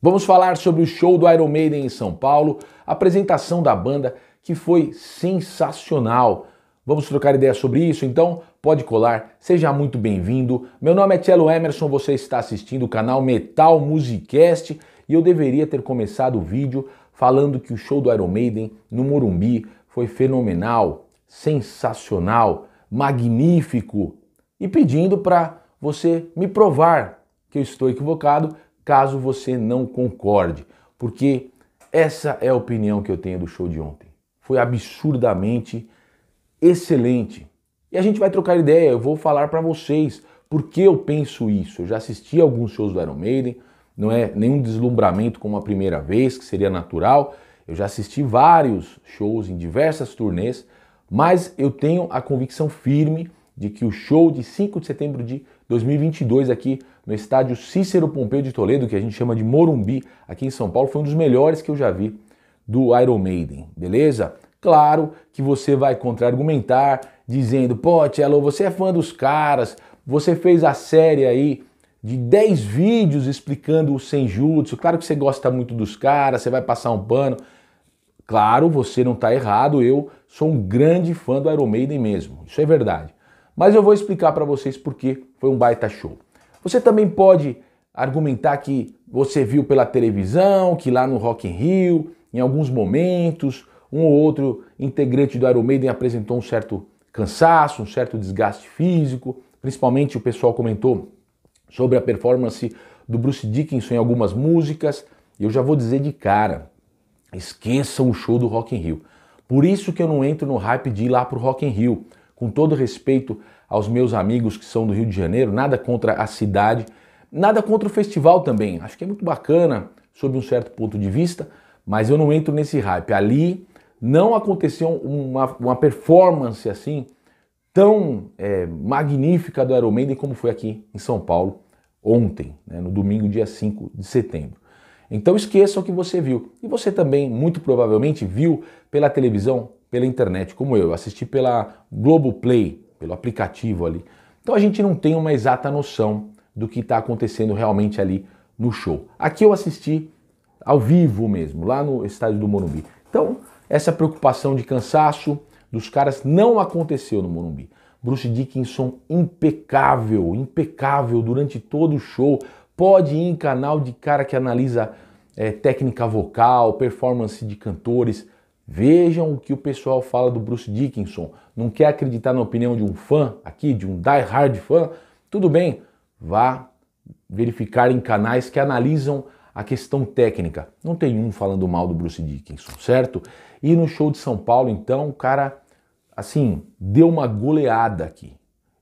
Vamos falar sobre o show do Iron Maiden em São Paulo, a apresentação da banda que foi sensacional. Vamos trocar ideias sobre isso? Então pode colar, seja muito bem-vindo. Meu nome é Cello Emerson, você está assistindo o canal Metal Musicast e eu deveria ter começado o vídeo falando que o show do Iron Maiden no Morumbi foi fenomenal, sensacional, magnífico e pedindo para você me provar que eu estou equivocado caso você não concorde, porque essa é a opinião que eu tenho do show de ontem. Foi absurdamente excelente. E a gente vai trocar ideia, eu vou falar para vocês por que eu penso isso. Eu já assisti alguns shows do Iron Maiden, não é nenhum deslumbramento como a primeira vez, que seria natural. Eu já assisti vários shows em diversas turnês, mas eu tenho a convicção firme de que o show de 5 de setembro de 2022 aqui no estádio Cícero Pompeu de Toledo, que a gente chama de Morumbi, aqui em São Paulo, foi um dos melhores que eu já vi do Iron Maiden, beleza? Claro que você vai contra-argumentar dizendo, pô, Cello, você é fã dos caras, você fez a série aí de 10 vídeos explicando o Senjutsu, claro que você gosta muito dos caras, você vai passar um pano. Claro, você não está errado, eu sou um grande fã do Iron Maiden mesmo, isso é verdade. Mas eu vou explicar para vocês por que foi um baita show. Você também pode argumentar que você viu pela televisão, que lá no Rock in Rio, em alguns momentos, um ou outro integrante do Iron Maiden apresentou um certo cansaço, um certo desgaste físico. Principalmente o pessoal comentou sobre a performance do Bruce Dickinson em algumas músicas. E eu já vou dizer de cara, esqueçam o show do Rock in Rio. Por isso que eu não entro no hype de ir lá pro Rock in Rio. Com todo respeito aos meus amigos que são do Rio de Janeiro, nada contra a cidade, nada contra o festival também. Acho que é muito bacana, sob um certo ponto de vista, mas eu não entro nesse hype. Ali não aconteceu uma performance assim tão magnífica do Iron Maiden como foi aqui em São Paulo ontem, né, no domingo, dia 5 de setembro. Então esqueça o que você viu. E você também, muito provavelmente, viu pela televisão, pela internet, como eu assisti pela Globoplay, pelo aplicativo ali. Então a gente não tem uma exata noção do que está acontecendo realmente ali no show. Aqui eu assisti ao vivo mesmo, lá no estádio do Morumbi. Então essa preocupação de cansaço dos caras não aconteceu no Morumbi. Bruce Dickinson impecável, impecável durante todo o show. Pode ir em canal de cara que analisa técnica vocal, performance de cantores. Vejam o que o pessoal fala do Bruce Dickinson. Não quer acreditar na opinião de um fã aqui, de um die-hard fã? Tudo bem, vá verificar em canais que analisam a questão técnica. Não tem um falando mal do Bruce Dickinson, certo? E no show de São Paulo, então, o cara, assim, deu uma goleada aqui.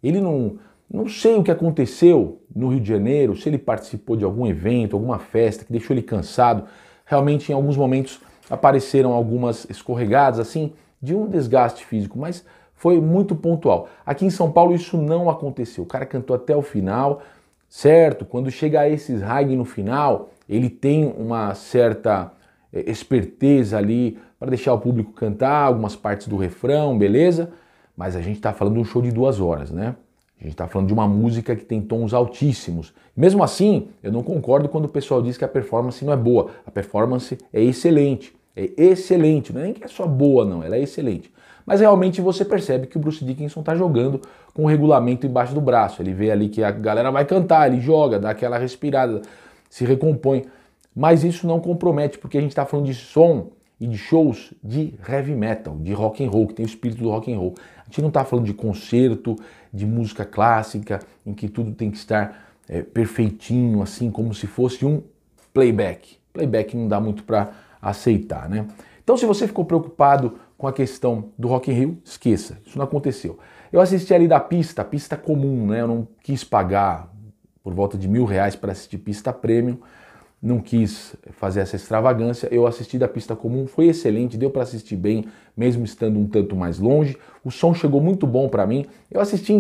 Ele não sei o que aconteceu no Rio de Janeiro, se ele participou de algum evento, alguma festa que deixou ele cansado. Realmente, em alguns momentos, apareceram algumas escorregadas, assim, de um desgaste físico, mas foi muito pontual. Aqui em São Paulo isso não aconteceu. O cara cantou até o final, certo? Quando chega a esses high no final, ele tem uma certa esperteza ali para deixar o público cantar algumas partes do refrão, beleza? Mas a gente está falando de um show de 2 horas, né? A gente está falando de uma música que tem tons altíssimos. Mesmo assim, eu não concordo quando o pessoal diz que a performance não é boa. A performance é excelente. É excelente. Não é nem que é só boa, não. Ela é excelente. Mas realmente você percebe que o Bruce Dickinson está jogando com o regulamento embaixo do braço. Ele vê ali que a galera vai cantar, ele joga, dá aquela respirada, se recompõe. Mas isso não compromete, porque a gente está falando de som e de shows de heavy metal, de rock and roll, que tem o espírito do rock and roll. A gente não está falando de concerto, de música clássica, em que tudo tem que estar perfeitinho, assim, como se fosse um playback. Playback não dá muito para aceitar, né? Então, se você ficou preocupado com a questão do Rock in Rio, esqueça, isso não aconteceu. Eu assisti ali da pista, pista comum, né? Eu não quis pagar por volta de R$1.000 para assistir pista premium, não quis fazer essa extravagância, eu assisti da pista comum, foi excelente, deu para assistir bem, mesmo estando um tanto mais longe, o som chegou muito bom para mim, eu assisti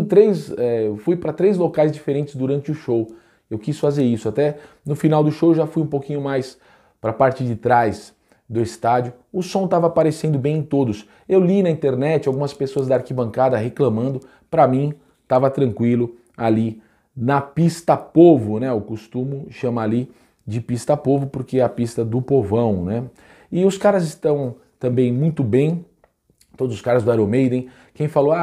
fui para 3 locais diferentes durante o show, eu quis fazer isso, até no final do show eu já fui um pouquinho mais para a parte de trás do estádio, o som estava aparecendo bem em todos, eu li na internet algumas pessoas da arquibancada reclamando, para mim estava tranquilo ali na pista povo, né, eu costumo chamar ali de pista povo, porque é a pista do povão, né? E os caras estão também muito bem, todos os caras do Iron Maiden. Quem falou,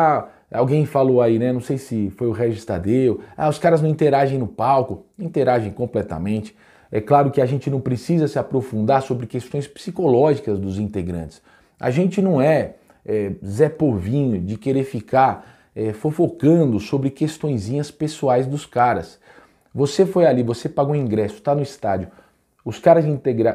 alguém falou aí, né? Não sei se foi o Regis Tadeu, os caras não interagem no palco. Interagem completamente. É claro que a gente não precisa se aprofundar sobre questões psicológicas dos integrantes. A gente não é Zé Povinho de querer ficar fofocando sobre questõezinhas pessoais dos caras. Você foi ali, você pagou o ingresso, está no estádio. Os caras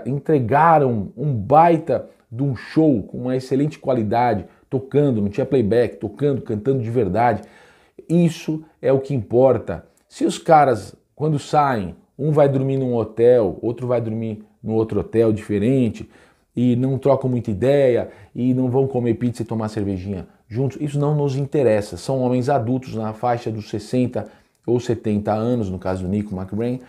entregaram um baita de um show com uma excelente qualidade, tocando, não tinha playback, tocando, cantando de verdade. Isso é o que importa. Se os caras, quando saem, um vai dormir num hotel, outro vai dormir num outro hotel diferente, e não trocam muita ideia, e não vão comer pizza e tomar cervejinha juntos, isso não nos interessa. São homens adultos na faixa dos 60 ou 70 anos, no caso do Nico McBrain,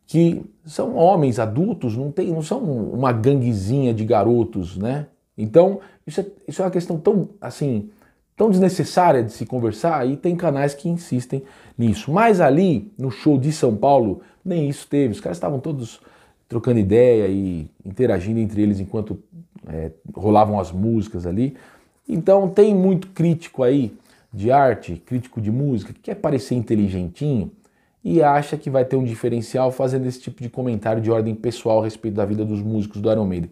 que são homens adultos, não são uma ganguezinha de garotos, né? Então, isso é uma questão tão desnecessária de se conversar, e tem canais que insistem nisso. Mas ali, no show de São Paulo, nem isso teve. Os caras estavam todos trocando ideia e interagindo entre eles enquanto rolavam as músicas ali. Então tem muito crítico aí de arte, crítico de música, que quer parecer inteligentinho e acha que vai ter um diferencial fazendo esse tipo de comentário de ordem pessoal a respeito da vida dos músicos do Iron Maiden.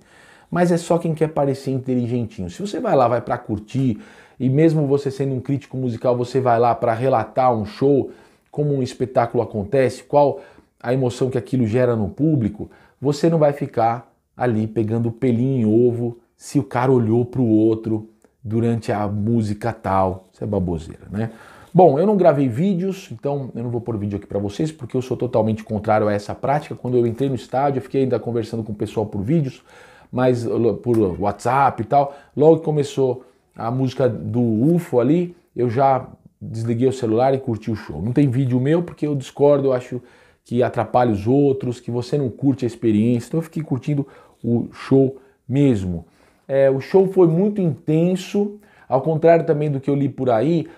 Mas é só quem quer parecer inteligentinho. Se você vai lá, vai para curtir, e mesmo você sendo um crítico musical, você vai lá para relatar um show, como um espetáculo acontece, qual a emoção que aquilo gera no público, você não vai ficar ali pegando pelinho em ovo se o cara olhou para o outro durante a música tal. Isso é baboseira, né? Bom, eu não gravei vídeos, então eu não vou pôr vídeo aqui para vocês, porque eu sou totalmente contrário a essa prática. Quando eu entrei no estádio, eu fiquei ainda conversando com o pessoal por vídeos, mas por WhatsApp e tal. Logo que começou a música do UFO ali, eu já desliguei o celular e curti o show. Não tem vídeo meu, porque eu discordo, eu acho que atrapalha os outros, que você não curte a experiência. Então eu fiquei curtindo o show mesmo. O show foi muito intenso, ao contrário também do que eu li por aí.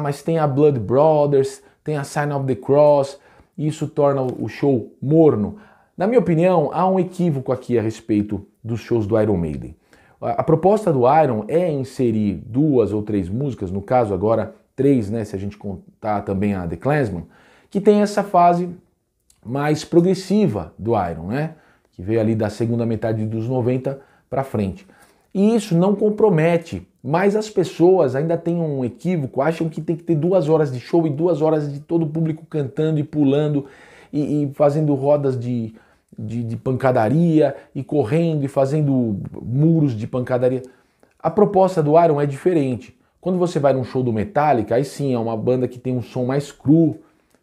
Mas tem a Blood Brothers, tem a Sign of the Cross, isso torna o show morno. Na minha opinião, há um equívoco aqui a respeito dos shows do Iron Maiden. A proposta do Iron é inserir 2 ou 3 músicas, no caso agora 3, né, se a gente contar também a The Klansman, que tem essa fase mais progressiva do Iron, né, que veio ali da segunda metade dos 90 para frente. E isso não compromete, mas as pessoas ainda têm um equívoco, acham que tem que ter 2 horas de show e 2 horas de todo o público cantando e pulando e fazendo rodas de pancadaria e correndo e fazendo muros de pancadaria. A proposta do Iron é diferente. Quando você vai num show do Metallica, aí sim é uma banda que tem um som mais cru,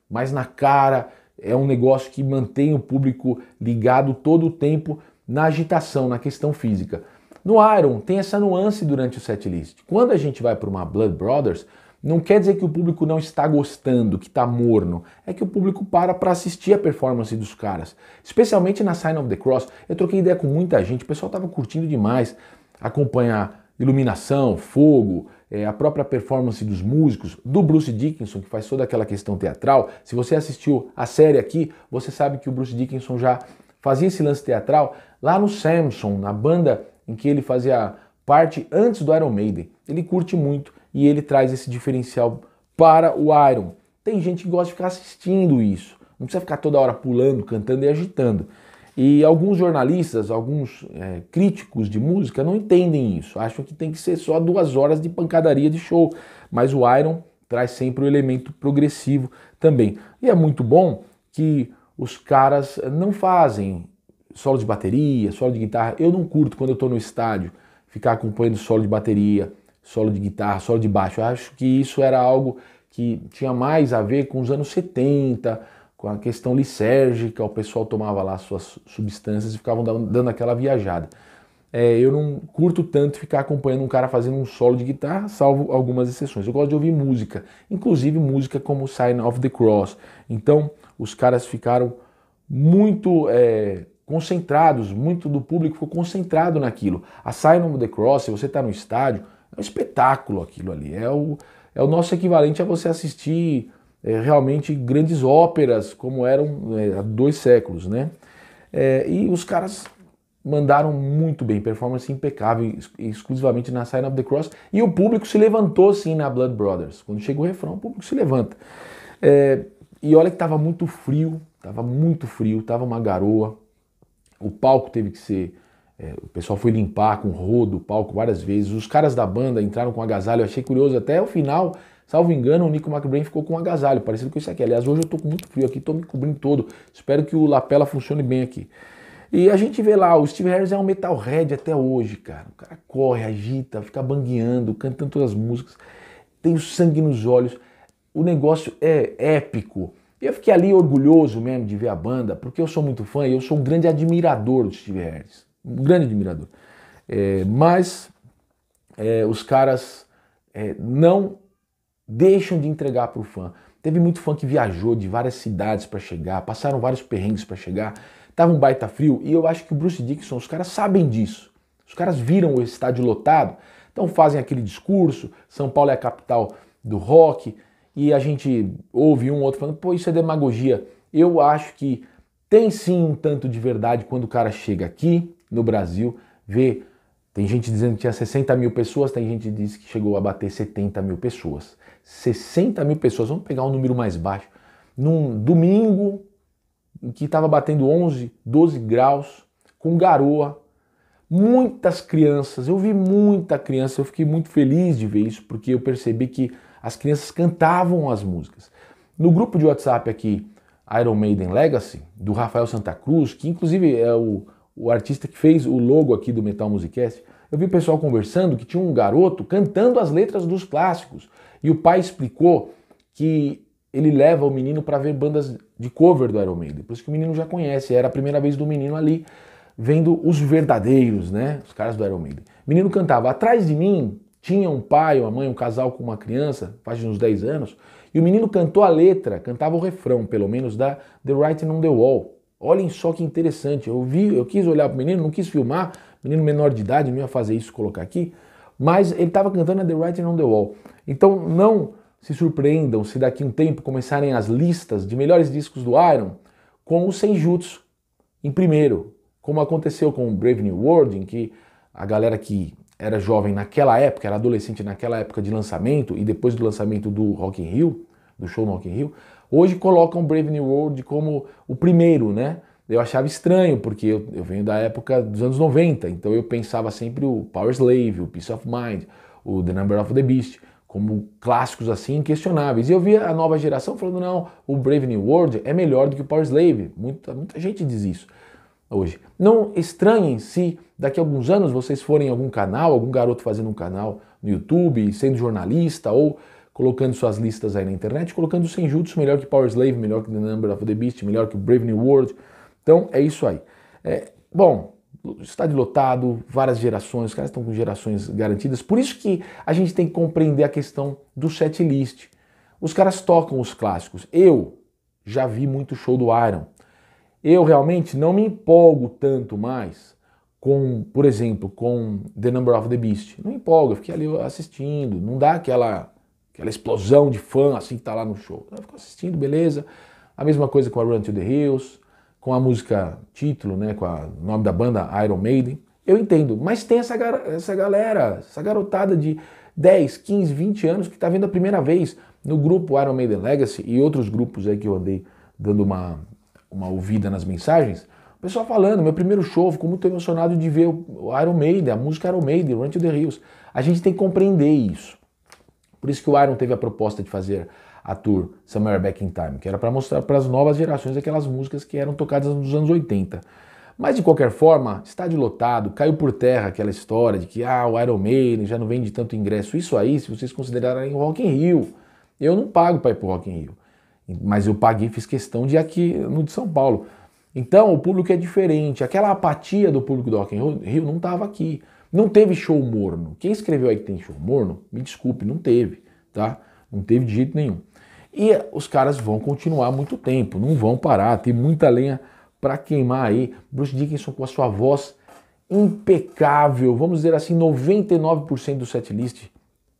mais na cara, é um negócio que mantém o público ligado todo o tempo na agitação, na questão física. No Iron tem essa nuance durante o setlist. Quando a gente vai para uma Blood Brothers, não quer dizer que o público não está gostando, que está morno. É que o público para assistir a performance dos caras. Especialmente na Sign of the Cross. Eu troquei ideia com muita gente, o pessoal estava curtindo demais acompanhar iluminação, fogo, a própria performance dos músicos, do Bruce Dickinson, que faz toda aquela questão teatral. Se você assistiu a série aqui, você sabe que o Bruce Dickinson já fazia esse lance teatral lá no Samson, na banda em que ele fazia parte antes do Iron Maiden. Ele curte muito e ele traz esse diferencial para o Iron. Tem gente que gosta de ficar assistindo isso, não precisa ficar toda hora pulando, cantando e agitando. E alguns jornalistas, alguns críticos de música não entendem isso, acham que tem que ser só 2 horas de pancadaria de show, mas o Iron traz sempre o elemento progressivo também. E é muito bom que os caras não fazem solo de bateria, solo de guitarra. Eu não curto quando eu estou no estádio ficar acompanhando solo de bateria, solo de guitarra, solo de baixo. Eu acho que isso era algo que tinha mais a ver com os anos 70, com a questão lisérgica, o pessoal tomava lá suas substâncias e ficavam dando aquela viajada. Eu não curto tanto ficar acompanhando um cara fazendo um solo de guitarra, salvo algumas exceções. Eu gosto de ouvir música, inclusive música como Sign of the Cross. Então, os caras ficaram muito concentrados, muito do público ficou concentrado naquilo. A Sign of the Cross, se você está no estádio, é um espetáculo aquilo ali. É o nosso equivalente a você assistir realmente grandes óperas, como eram há 2 séculos, né? E os caras mandaram muito bem, performance impecável, exclusivamente na Sign of the Cross. E o público se levantou sim na Blood Brothers. Quando chega o refrão, o público se levanta. E olha que estava muito frio, estava uma garoa. O palco teve que ser... o pessoal foi limpar com rodo o palco várias vezes. Os caras da banda entraram com agasalho. Eu achei curioso, até o final, salvo engano, o Nico McBrain ficou com um agasalho, parecido com isso aqui. Aliás, hoje eu tô com muito frio aqui, tô me cobrindo todo. Espero que o lapela funcione bem aqui. E a gente vê lá, o Steve Harris é um metalhead até hoje, cara. O cara corre, agita, fica bangueando, cantando todas as músicas. Tem o sangue nos olhos. O negócio é épico. E eu fiquei ali orgulhoso mesmo de ver a banda, porque eu sou muito fã e eu sou um grande admirador do Steve Harris. Um grande admirador. Mas os caras não deixam de entregar para o fã. Teve muito fã que viajou de várias cidades para chegar, passaram vários perrengues para chegar. Tava um baita frio e eu acho que o Bruce Dickinson, os caras sabem disso. Os caras viram o estádio lotado, então fazem aquele discurso, São Paulo é a capital do rock, e a gente ouve um outro falando, pô, isso é demagogia. Eu acho que tem sim um tanto de verdade quando o cara chega aqui no Brasil, vê, tem gente dizendo que tinha 60 mil pessoas, tem gente que diz que chegou a bater 70 mil pessoas. 60 mil pessoas, vamos pegar um número mais baixo. Num domingo, em que estava batendo 11, 12 graus, com garoa, muitas crianças, eu vi muita criança, eu fiquei muito feliz de ver isso, porque eu percebi que as crianças cantavam as músicas. No grupo de WhatsApp aqui, Iron Maiden Legacy, do Rafael Santa Cruz, que inclusive é o artista que fez o logo aqui do Metal Musicast, eu vi o pessoal conversando que tinha um garoto cantando as letras dos clássicos, e o pai explicou que ele leva o menino para ver bandas de cover do Iron Maiden. Por isso que o menino já conhece. Era a primeira vez do menino ali vendo os verdadeiros, né? Os caras do Iron Maiden. O menino cantava. Atrás de mim tinha um pai, uma mãe, um casal com uma criança, faz uns 10 anos, e o menino cantou a letra, cantava o refrão, pelo menos, da The Writing on the Wall. Olhem só que interessante. Eu quis olhar pro menino, não quis filmar, menino menor de idade, não ia fazer isso, colocar aqui, mas ele estava cantando a The Writing on the Wall. Então não se surpreendam se daqui a um tempo começarem as listas de melhores discos do Iron com o Senjutsu em primeiro, como aconteceu com o Brave New World, em que a galera que era jovem naquela época, era adolescente naquela época de lançamento e depois do lançamento do Rock in Rio, do show no Rock in Rio, hoje colocam Brave New World como o primeiro, né? Eu achava estranho, porque eu venho da época dos anos 90, então eu pensava sempre o Powerslave, o Peace of Mind, o The Number of the Beast, como clássicos assim inquestionáveis. E eu via a nova geração falando, não, o Brave New World é melhor do que o Powerslave. Muita gente diz isso hoje. Não estranhem se daqui a alguns anos vocês forem em algum canal, algum garoto fazendo um canal no YouTube, sendo jornalista ou colocando suas listas aí na internet, colocando o Senjutsu melhor que Powerslave, melhor que The Number of the Beast, melhor que o Brave New World. Então é isso aí. Bom, estádio lotado, várias gerações, os caras estão com gerações garantidas, por isso que a gente tem que compreender a questão do setlist. Os caras tocam os clássicos. Eu já vi muito show do Iron. Eu realmente não me empolgo tanto mais com, por exemplo, com The Number of the Beast. Não me empolgo, eu fiquei ali assistindo, não dá aquela explosão de fã assim que tá lá no show. Eu fico assistindo, beleza. A mesma coisa com a Run to the Hills, com a música título, né, com o nome da banda Iron Maiden, eu entendo, mas tem essa galera, essa garotada de 10, 15, 20 anos que está vendo a primeira vez no grupo Iron Maiden Legacy e outros grupos aí que eu andei dando uma ouvida nas mensagens, o pessoal falando, meu primeiro show, fico muito emocionado de ver o Iron Maiden, a música Iron Maiden, Run to the Hills. A gente tem que compreender isso. Por isso que o Iron teve a proposta de fazer a tour Somewhere Back in Time, que era para mostrar para as novas gerações aquelas músicas que eram tocadas nos anos 80. Mas de qualquer forma, estádio lotado, caiu por terra aquela história de que o Iron Maiden já não vende tanto ingresso. Isso aí, se vocês considerarem o Rock in Rio, eu não pago para ir para o Rock in Rio, mas eu paguei, fiz questão de ir aqui no de São Paulo. Então o público é diferente, aquela apatia do público do Rock in Rio não estava aqui. Não teve show morno. Quem escreveu aí que tem show morno, me desculpe, não teve, tá? Não teve de jeito nenhum. E os caras vão continuar muito tempo, não vão parar, tem muita lenha para queimar aí. Bruce Dickinson com a sua voz impecável, vamos dizer assim, 99% do setlist.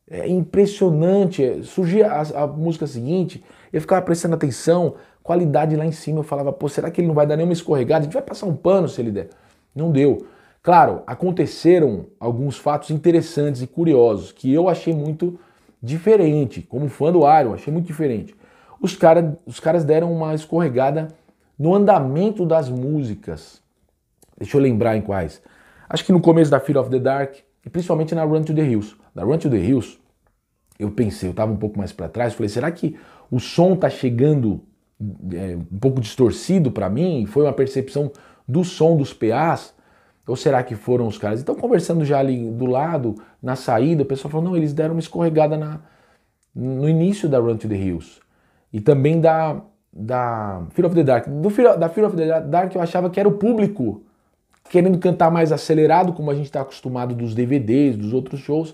É impressionante, surgia a música seguinte, eu ficava prestando atenção qualidade lá em cima. Eu falava, pô, será que ele não vai dar nenhuma escorregada? A gente vai passar um pano se ele der. Não deu. Claro, aconteceram alguns fatos interessantes e curiosos que eu achei muito diferente. Como fã do Iron, achei muito diferente. Os caras deram uma escorregada no andamento das músicas. Deixa eu lembrar em quais. Acho que no começo da Fear of the Dark e principalmente na Run to the Hills. Na Run to the Hills, eu pensei, eu tava um pouco mais para trás, falei, será que o som tá chegando um pouco distorcido para mim? Foi uma percepção do som dos PAs? Ou será que foram os caras? Então, conversando já ali do lado, na saída, o pessoal falou, não, eles deram uma escorregada no início da Run to the Hills. E também da Fear of the Dark. Da Fear of the Dark eu achava que era o público querendo cantar mais acelerado, como a gente está acostumado dos DVDs, dos outros shows,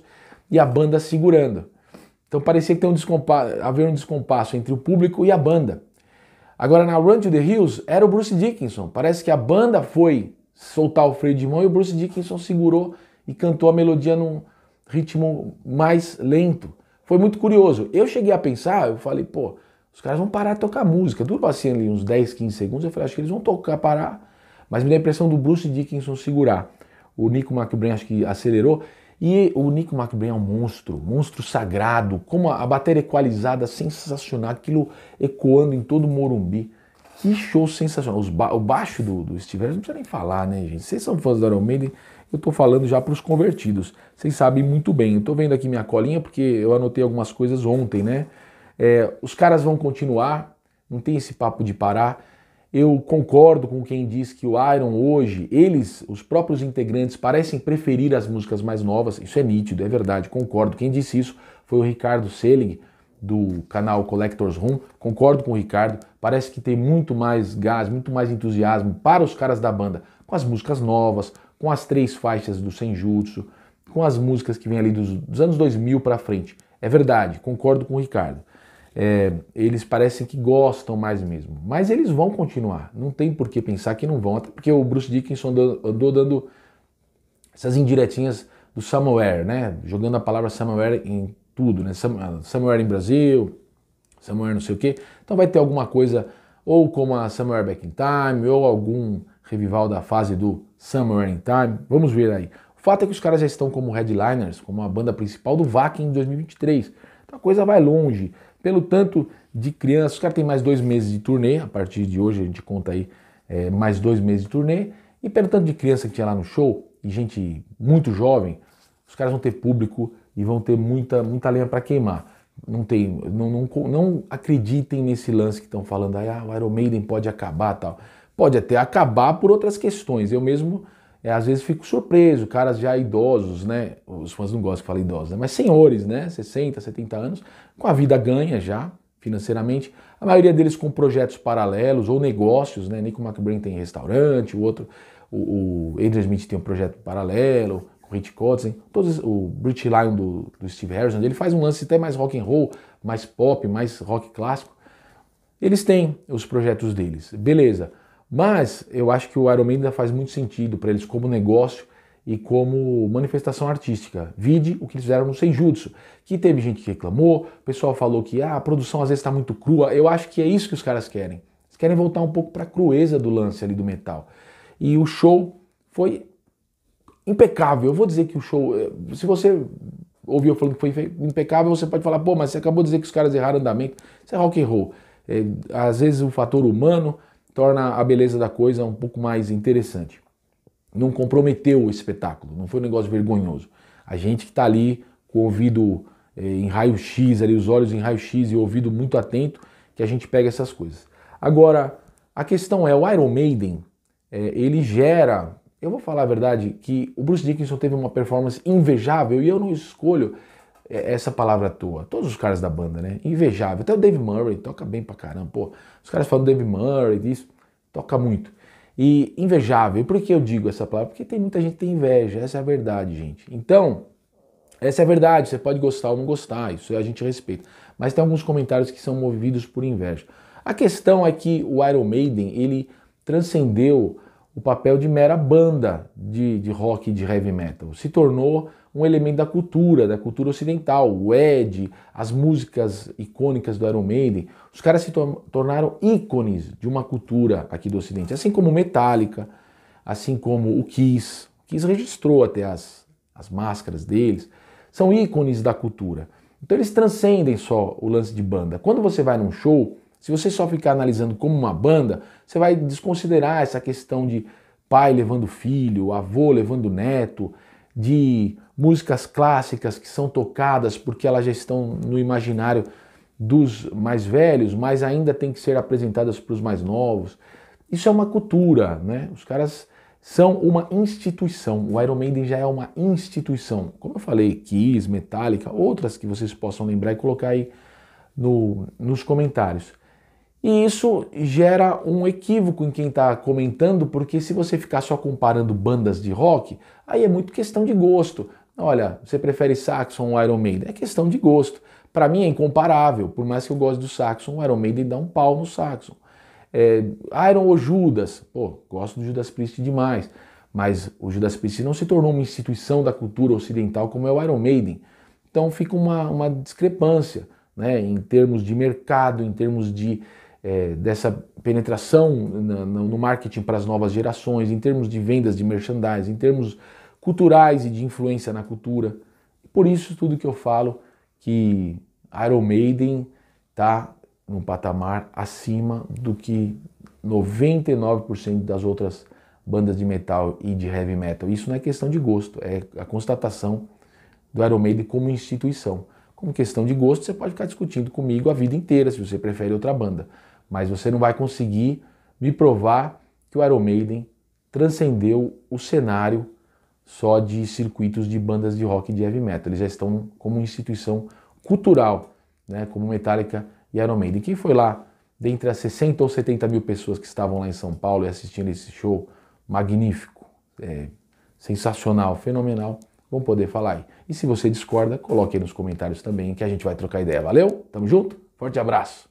e a banda segurando. Então parecia que haver um descompasso entre o público e a banda. Agora na Run to the Hills era o Bruce Dickinson. Parece que a banda foi soltar o freio de mão e o Bruce Dickinson segurou e cantou a melodia num ritmo mais lento. Foi muito curioso. Eu cheguei a pensar, eu falei, pô, os caras vão parar de tocar música. Durou assim ali uns 10, 15 segundos, eu falei, acho que eles vão parar. Mas me deu a impressão do Bruce Dickinson segurar. O Nico McBrain acho que acelerou. E o Nico McBrain é um monstro sagrado. Como a bateria equalizada, sensacional. Aquilo ecoando em todo o Morumbi. Que show sensacional. O baixo do Steve Harris não precisa nem falar, né, gente? Vocês são fãs do Iron Maiden, eu tô falando já para os convertidos. Vocês sabem muito bem. Eu tô vendo aqui minha colinha porque eu anotei algumas coisas ontem, né? Os caras vão continuar, não tem esse papo de parar. Eu concordo com quem diz que o Iron hoje, os próprios integrantes, parecem preferir as músicas mais novas. Isso é nítido, é verdade, concordo. Quem disse isso foi o Ricardo Selig, do canal Collector's Room. Concordo com o Ricardo, parece que tem muito mais gás, muito mais entusiasmo para os caras da banda, com as músicas novas, com as 3 faixas do Senjutsu, com as músicas que vêm ali dos anos 2000 para frente. É verdade, concordo com o Ricardo. Eles parecem que gostam mais mesmo, mas eles vão continuar, não tem por que pensar que não vão, até porque o Bruce Dickinson andou dando essas indiretinhas do Somewhere, né, jogando a palavra Somewhere em tudo, né, Somewhere em Brasil, Somewhere não sei o que, então vai ter alguma coisa, ou como a Somewhere Back in Time, ou algum revival da fase do Somewhere in Time, vamos ver aí. O fato é que os caras já estão como headliners, como a banda principal do Wacken em 2023, então a coisa vai longe. Pelo tanto de crianças, os caras têm mais 2 meses de turnê, a partir de hoje a gente conta aí mais 2 meses de turnê, e pelo tanto de criança que tinha lá no show, e gente muito jovem, os caras vão ter público e vão ter muita lenha para queimar. Não acreditem nesse lance que estão falando, o Iron Maiden pode acabar tal. Pode até acabar por outras questões, eu mesmo às vezes fico surpreso, caras já idosos, né? Os fãs não gostam que fala idosos, né? Mas senhores, né? 60, 70 anos, com a vida ganha já, financeiramente. A maioria deles com projetos paralelos ou negócios, né? Nico McBrain tem restaurante, o Adrian Smith tem um projeto paralelo, com o Rich Kotzen, o British Lion do Steve Harrison, ele faz um lance até mais rock and roll, mais pop, mais rock clássico. Eles têm os projetos deles, beleza. Mas eu acho que o Iron Maiden faz muito sentido para eles como negócio e como manifestação artística. Vide o que eles fizeram no Senjutsu, que teve gente que reclamou, o pessoal falou que a produção às vezes está muito crua. Eu acho que é isso que os caras querem. Eles querem voltar um pouco para a crueza do lance ali do metal. E o show foi impecável. Eu vou dizer que o show, se você ouviu falando que foi impecável, você pode falar, pô, mas você acabou de dizer que os caras erraram andamento. Isso é rock and roll. Às vezes o fator humano torna a beleza da coisa um pouco mais interessante. Não comprometeu o espetáculo, não foi um negócio vergonhoso. A gente que está ali com o ouvido em raio-x, ali, os olhos em raio-x e o ouvido muito atento, que a gente pega essas coisas. Agora, a questão é, o Iron Maiden, ele gera, eu vou falar a verdade, que o Bruce Dickinson teve uma performance invejável, e eu não escolho essa palavra à toa. Todos os caras da banda, né? Invejável. Até o Dave Murray toca bem pra caramba. Pô, os caras falam do Dave Murray, disso, toca muito. E invejável. E por que eu digo essa palavra? Porque tem muita gente que tem inveja. Essa é a verdade, gente. Então, essa é a verdade. Você pode gostar ou não gostar. Isso a gente respeita. Mas tem alguns comentários que são movidos por inveja. A questão é que o Iron Maiden, ele transcendeu o papel de mera banda de rock e de heavy metal. Se tornou um elemento da cultura ocidental. O Ed, as músicas icônicas do Iron Maiden, os caras se tornaram ícones de uma cultura aqui do Ocidente, assim como Metallica, assim como o Kiss. O Kiss registrou até as máscaras deles, são ícones da cultura. Então eles transcendem só o lance de banda. Quando você vai num show, se você só ficar analisando como uma banda, você vai desconsiderar essa questão de pai levando filho, avô levando neto, de músicas clássicas que são tocadas porque elas já estão no imaginário dos mais velhos, mas ainda tem que ser apresentadas para os mais novos. Isso é uma cultura, né? Os caras são uma instituição. O Iron Maiden já é uma instituição. Como eu falei, Kiss, Metallica, outras que vocês possam lembrar e colocar aí nos comentários. E isso gera um equívoco em quem está comentando, porque se você ficar só comparando bandas de rock, aí é muito questão de gosto. Olha, você prefere Saxon ou Iron Maiden? É questão de gosto. Para mim é incomparável, por mais que eu goste do Saxon, o Iron Maiden dá um pau no Saxon. Iron ou Judas? Pô, gosto do Judas Priest demais, mas o Judas Priest não se tornou uma instituição da cultura ocidental como é o Iron Maiden. Então fica uma discrepância, né, em termos de mercado, em termos dessa penetração no marketing para as novas gerações, em termos de vendas de merchandising, em termos culturais e de influência na cultura. Por isso tudo que eu falo que Iron Maiden está num patamar acima do que 99% das outras bandas de metal e de heavy metal. Isso não é questão de gosto, é a constatação do Iron Maiden como instituição. Como questão de gosto, você pode ficar discutindo comigo a vida inteira se você prefere outra banda, mas você não vai conseguir me provar que o Iron Maiden transcendeu o cenário só de circuitos de bandas de rock e de heavy metal. Eles já estão como instituição cultural, né, como Metallica e Iron Maiden. Quem foi lá, dentre as 60 ou 70 mil pessoas que estavam lá em São Paulo e assistindo esse show magnífico, sensacional, fenomenal, vão poder falar aí. E se você discorda, coloque aí nos comentários também que a gente vai trocar ideia. Valeu? Tamo junto? Forte abraço!